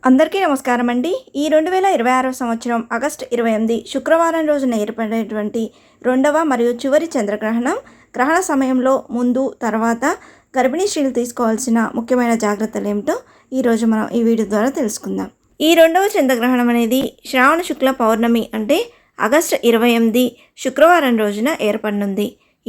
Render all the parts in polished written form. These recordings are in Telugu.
అందరికీ నమస్కారం అండి. ఈ 2026 సంవత్సరం ఆగస్టు 28 శుక్రవారం రోజున ఏర్పడేటువంటి రెండవ మరియు చివరి చంద్రగ్రహణం. గ్రహణ సమయంలో ముందు తర్వాత గర్భిణీ స్త్రీలు తీసుకోవాల్సిన ముఖ్యమైన జాగ్రత్తలు ఏమిటో ఈరోజు మనం ఈ వీడియో ద్వారా తెలుసుకుందాం. ఈ రెండవ చంద్రగ్రహణం అనేది శ్రావణ శుక్ల పౌర్ణమి అంటే ఆగస్టు 28 శుక్రవారం రోజున ఏర్పడనుంది.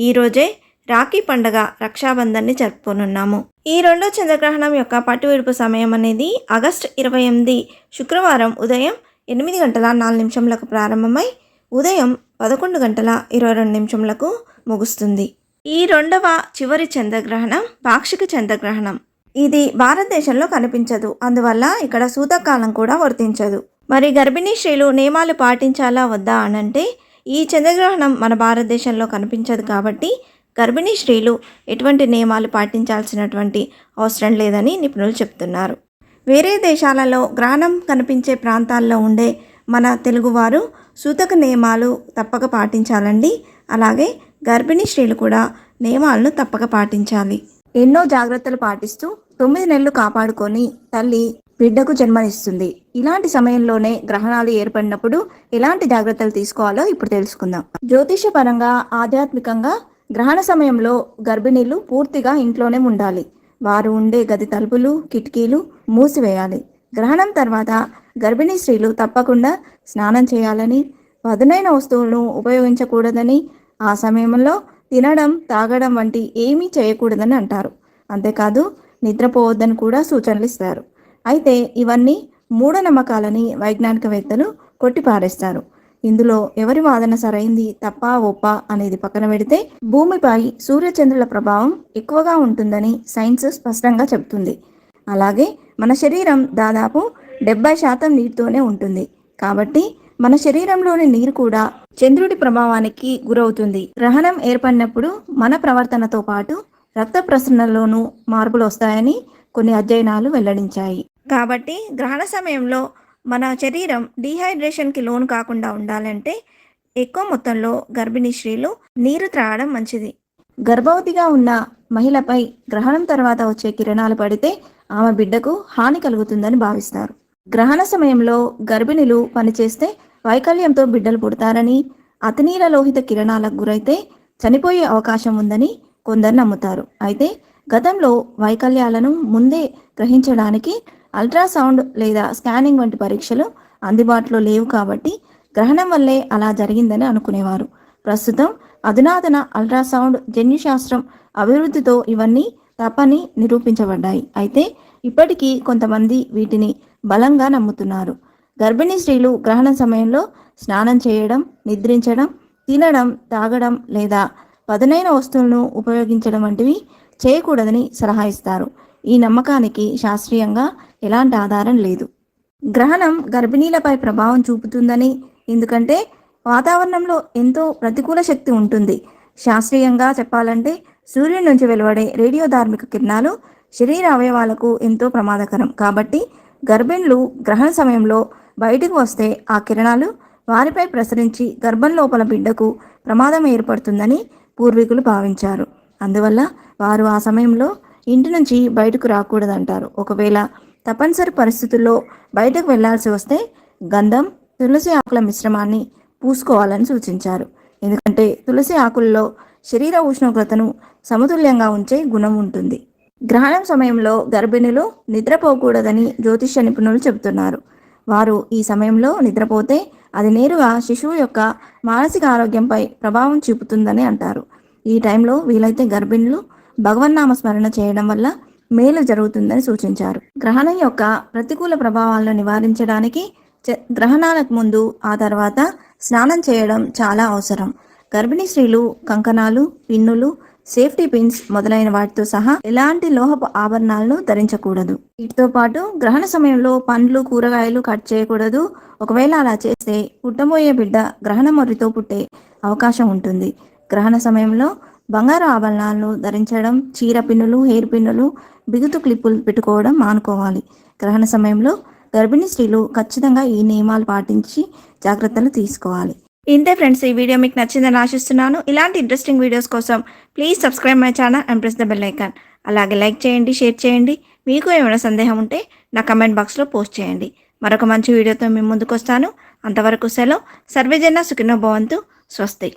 ఈరోజే రాఖీ పండగ రక్షాబంధన్ని జరుపుకోనున్నాము. ఈ రెండో చంద్రగ్రహణం యొక్క పట్టు విడుపు సమయం అనేది ఆగస్టు 28 శుక్రవారం ఉదయం 8:04 ప్రారంభమై ఉదయం 11:22 ముగుస్తుంది. ఈ రెండవ చివరి చంద్రగ్రహణం పాక్షిక చంద్రగ్రహణం. ఇది భారతదేశంలో కనిపించదు, అందువల్ల ఇక్కడ సూతకాలం కూడా వర్తించదు. మరి గర్భిణీ స్త్రీలు నియమాలు పాటించాలా వద్దా అనంటే ఈ చంద్రగ్రహణం మన భారతదేశంలో కనిపించదు కాబట్టి గర్భిణీ స్త్రీలు ఎటువంటి నియమాలు పాటించాల్సినటువంటి అవసరం లేదని నిపుణులు చెప్తున్నారు. వేరే దేశాలలో గ్రహణం కనిపించే ప్రాంతాల్లో ఉండే మన తెలుగువారు సూతక నియమాలు తప్పక పాటించాలండి. అలాగే గర్భిణీ స్త్రీలు కూడా నియమాలను తప్పక పాటించాలి. ఎన్నో జాగ్రత్తలు పాటిస్తూ 9 నెలలు కాపాడుకొని తల్లి బిడ్డకు జన్మనిస్తుంది. ఇలాంటి సమయంలోనే గ్రహణాలు ఏర్పడినప్పుడు ఎలాంటి జాగ్రత్తలు తీసుకోవాలో ఇప్పుడు తెలుసుకుందాం. జ్యోతిషపరంగా ఆధ్యాత్మికంగా గ్రహణ సమయంలో గర్భిణీలు పూర్తిగా ఇంట్లోనే ఉండాలి. వారు ఉండే గది తలుపులు కిటికీలు మూసివేయాలి. గ్రహణం తర్వాత గర్భిణీ స్త్రీలు తప్పకుండా స్నానం చేయాలని, పదునైన వస్తువులను ఉపయోగించకూడదని, ఆ సమయంలో తినడం తాగడం వంటి ఏమీ చేయకూడదని అంటారు. అంతేకాదు నిద్రపోవద్దని కూడా సూచనలు ఇస్తారు. అయితే ఇవన్నీ మూఢనమ్మకాలని వైజ్ఞానికవేత్తలు కొట్టిపారేస్తారు. ఇందులో ఎవరి వాదన సరైంది తప్ప ఒప్ప అనేది పక్కన పెడితే భూమిపై సూర్యచంద్రుల ప్రభావం ఎక్కువగా ఉంటుందని సైన్స్ స్పష్టంగా చెబుతుంది. అలాగే మన శరీరం దాదాపు 70% నీటితోనే ఉంటుంది. కాబట్టి మన శరీరంలోని నీరు కూడా చంద్రుడి ప్రభావానికి గురవుతుంది. గ్రహణం ఏర్పడినప్పుడు మన ప్రవర్తనతో పాటు రక్త ప్రసరణలోనూ మార్పులు వస్తాయని కొన్ని అధ్యయనాలు వెల్లడించాయి. కాబట్టి గ్రహణ సమయంలో మన శరీరం డీహైడ్రేషన్కి లోను కాకుండా ఉండాలంటే ఎక్కువ మొత్తంలో గర్భిణీ స్త్రీలు నీరు త్రాగడం మంచిది. గర్భవతిగా ఉన్న మహిళపై గ్రహణం తర్వాత వచ్చే కిరణాలు పడితే ఆమె బిడ్డకు హాని కలుగుతుందని భావిస్తారు. గ్రహణ సమయంలో గర్భిణులు పనిచేస్తే వైకల్యంతో బిడ్డలు పుడతారని, అతినీల లోహిత కిరణాలకు గురైతే చనిపోయే అవకాశం ఉందని కొందరు నమ్ముతారు. అయితే గతంలో వైకల్యాలను ముందే గ్రహించడానికి అల్ట్రాసౌండ్ లేదా స్కానింగ్ వంటి పరీక్షలు అందుబాటులో లేవు కాబట్టి గ్రహణం వల్లే అలా జరిగిందని అనుకునేవారు. ప్రస్తుతం అధునాతన అల్ట్రాసౌండ్ జన్యుశాస్త్రం అభివృద్ధితో ఇవన్నీ తప్పని నిరూపించబడ్డాయి. అయితే ఇప్పటికీ కొంతమంది వీటిని బలంగా నమ్ముతున్నారు. గర్భిణీ స్త్రీలు గ్రహణ సమయంలో స్నానం చేయడం, నిద్రించడం, తినడం, తాగడం లేదా పదునైన వస్తువులను ఉపయోగించడం వంటివి చేయకూడదని సలహా ఇస్తారు. ఈ నమ్మకానికి శాస్త్రీయంగా ఎలాంటి ఆధారం లేదు. గ్రహణం గర్భిణీలపై ప్రభావం చూపుతుందని, ఎందుకంటే వాతావరణంలో ఎంతో ప్రతికూల శక్తి ఉంటుంది. శాస్త్రీయంగా చెప్పాలంటే సూర్యుడి నుంచి వెలువడే రేడియోధార్మిక కిరణాలు శరీర అవయవాలకు ఎంతో ప్రమాదకరం. కాబట్టి గర్భిణులు గ్రహణ సమయంలో బయటకు వస్తే ఆ కిరణాలు వారిపై ప్రసరించి గర్భం లోపల బిడ్డకు ప్రమాదం ఏర్పడుతుందని పూర్వీకులు భావించారు. అందువల్ల వారు ఆ సమయంలో ఇంటి నుంచి బయటకు రాకూడదంటారు. ఒకవేళ తప్పనిసరి పరిస్థితుల్లో బయటకు వెళ్లాల్సి వస్తే గంధం, తులసి ఆకుల మిశ్రమాన్ని పూసుకోవాలని సూచించారు. ఎందుకంటే తులసి ఆకుల్లో శరీర ఉష్ణోగ్రతను సమతుల్యంగా ఉంచే గుణం ఉంటుంది. గ్రహణం సమయంలో గర్భిణులు నిద్రపోకూడదని జ్యోతిష్య నిపుణులు చెబుతున్నారు. వారు ఈ సమయంలో నిద్రపోతే అది నేరుగా శిశువు యొక్క మానసిక ఆరోగ్యంపై ప్రభావం చూపుతుందని అంటారు. ఈ టైంలో వీలైతే గర్భిణులు భగవన్నామ స్మరణ చేయడం వల్ల మేలు జరుగుతుందని సూచించారు. గ్రహణం యొక్క ప్రతికూల ప్రభావాలను నివారించడానికి గ్రహణాలకు ముందు ఆ తర్వాత స్నానం చేయడం చాలా అవసరం. గర్భిణీ స్త్రీలు కంకణాలు, పిన్నులు, సేఫ్టీ పిన్స్ మొదలైన వాటితో సహా ఎలాంటి లోహపు ఆభరణాలను ధరించకూడదు. వీటితో పాటు గ్రహణ సమయంలో పండ్లు, కూరగాయలు కట్ చేయకూడదు. ఒకవేళ అలా చేస్తే పుట్టబోయే బిడ్డ గ్రహణ మొర్రితో పుట్టే అవకాశం ఉంటుంది. గ్రహణ సమయంలో బంగారు ఆభరణాలను ధరించడం, చీర పిన్నులు, హెయిర్ పిన్నులు, బిగుతు క్లిప్పులు పెట్టుకోవడం మానుకోవాలి. గ్రహణ సమయంలో గర్భిణీ స్త్రీలు ఖచ్చితంగా ఈ నియమాలు పాటించి జాగ్రత్తలు తీసుకోవాలి. ఇంతే ఫ్రెండ్స్, ఈ వీడియో మీకు నచ్చిందని ఆశిస్తున్నాను. ఇలాంటి ఇంట్రెస్టింగ్ వీడియోస్ కోసం please subscribe my channel and press the bell icon. అలాగే లైక్ చేయండి, షేర్ చేయండి. మీకు ఏమైనా సందేహం ఉంటే నా కమెంట్ బాక్స్లో పోస్ట్ చేయండి. మరొక మంచి వీడియోతో మేము ముందుకు వస్తాను. అంతవరకు సెలవు. సర్వేజన సుఖినో భవంతు. స్వస్తి.